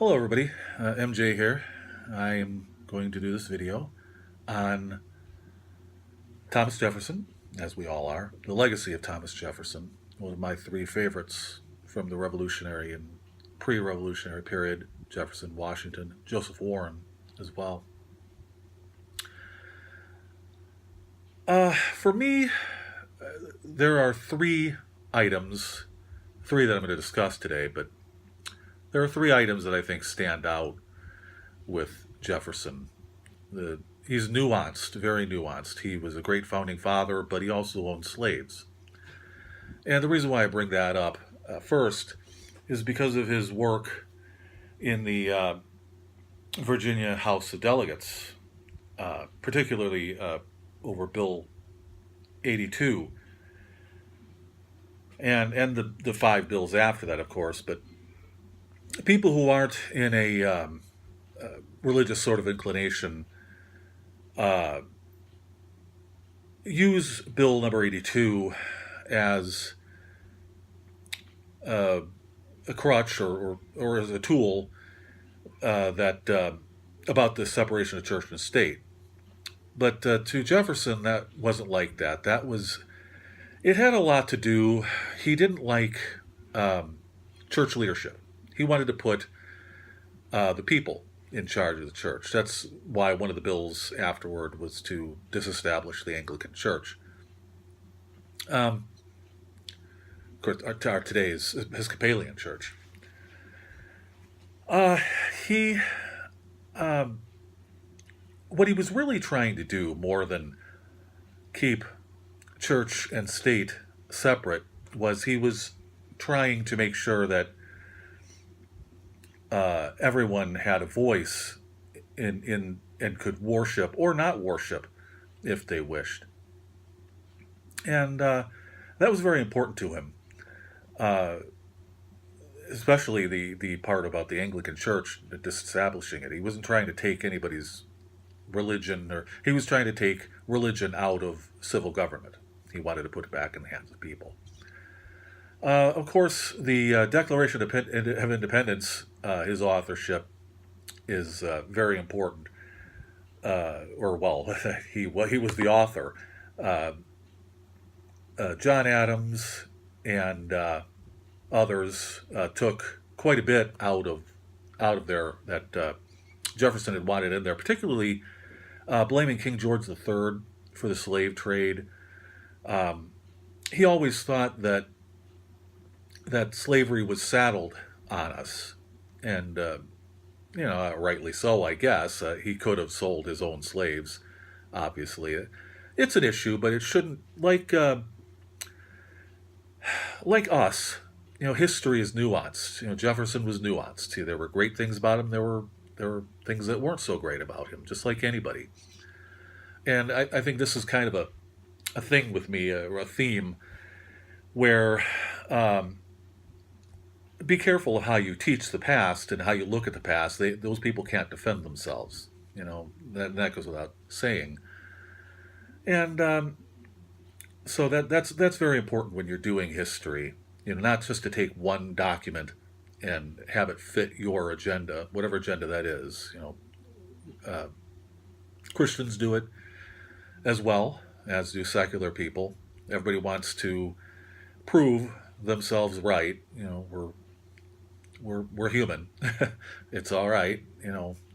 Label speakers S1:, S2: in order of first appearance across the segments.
S1: Hello everybody, MJ here. I am going to do this video on Thomas Jefferson, as we all are, the legacy of Thomas Jefferson, one of my three favorites from the Revolutionary and pre-Revolutionary period, Jefferson, Washington, Joseph Warren as well. For me, there are three that I'm going to discuss today, but there are three items that I think stand out with Jefferson. He's nuanced, very nuanced. He was a great founding father, but he also owned slaves. And the reason why I bring that up first is because of his work in the Virginia House of Delegates, particularly over Bill 82, and the five bills after that, of course. But people who aren't in a religious sort of inclination uh, use Bill number 82 as a crutch or as a tool that about the separation of church and state. But to Jefferson, that wasn't like that. It had a lot to do. He didn't like church leadership. He wanted to put the people in charge of the church. That's why one of the bills afterward was to disestablish the Anglican Church. Of course, our today's Episcopalian Church. He, what he was really trying to do, more than keep church and state separate, was he was trying to make sure that everyone had a voice in and could worship or not worship if they wished, and that was very important to him. Uh, Especially the part about the Anglican Church disestablishing it. He wasn't trying to take anybody's religion, or he was trying to take religion out of civil government. He wanted to put it back in the hands of people. Of course, the Declaration of Independence, his authorship, is very important. Or well, he was the author. John Adams and others took quite a bit out of there that Jefferson had wanted in there, particularly blaming King George III for the slave trade. He always thought that slavery was saddled on us, and rightly so, I guess. He could have sold his own slaves. Obviously, it's an issue, but it shouldn't like us. History is nuanced. Jefferson was nuanced. There were great things about him. There were things that weren't so great about him, just like anybody. And I think this is kind of a thing with me, or a theme, where be careful of how you teach the past and how you look at the past. Those people can't defend themselves. That goes without saying. And so that's very important when you're doing history. Not just to take one document and have it fit your agenda, whatever agenda that is. Christians do it as well, as do secular people. Everybody wants to prove themselves right. We're human. It's all right.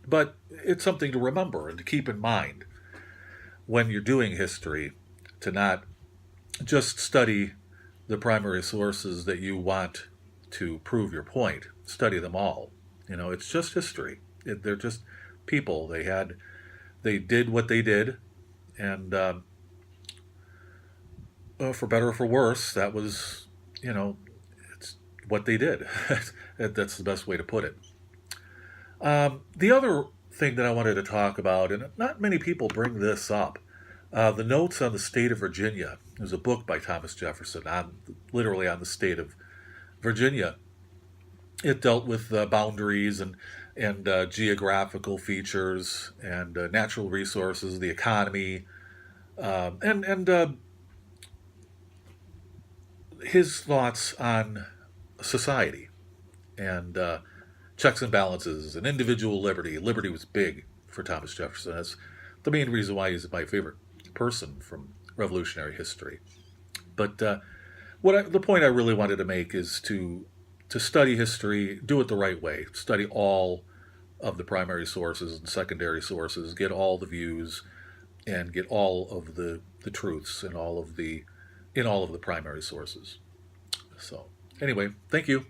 S1: But it's something to remember and to keep in mind when you're doing history, to not just study the primary sources that you want to prove your point. Study them all. It's just history. They're just people. They did what they did, and for better or for worse, that was, it's what they did. That's the best way to put it. The other thing that I wanted to talk about, and not many people bring this up, the Notes on the State of Virginia. There's a book by Thomas Jefferson literally on the state of Virginia. It dealt with boundaries and geographical features and natural resources, the economy, and his thoughts on society. And checks and balances and individual liberty. Liberty was big for Thomas Jefferson. That's the main reason why he's my favorite person from Revolutionary history. But the point I really wanted to make is to study history, do it the right way. Study all of the primary sources and secondary sources, get all the views, and get all of the truths in all of the primary sources. So anyway, thank you.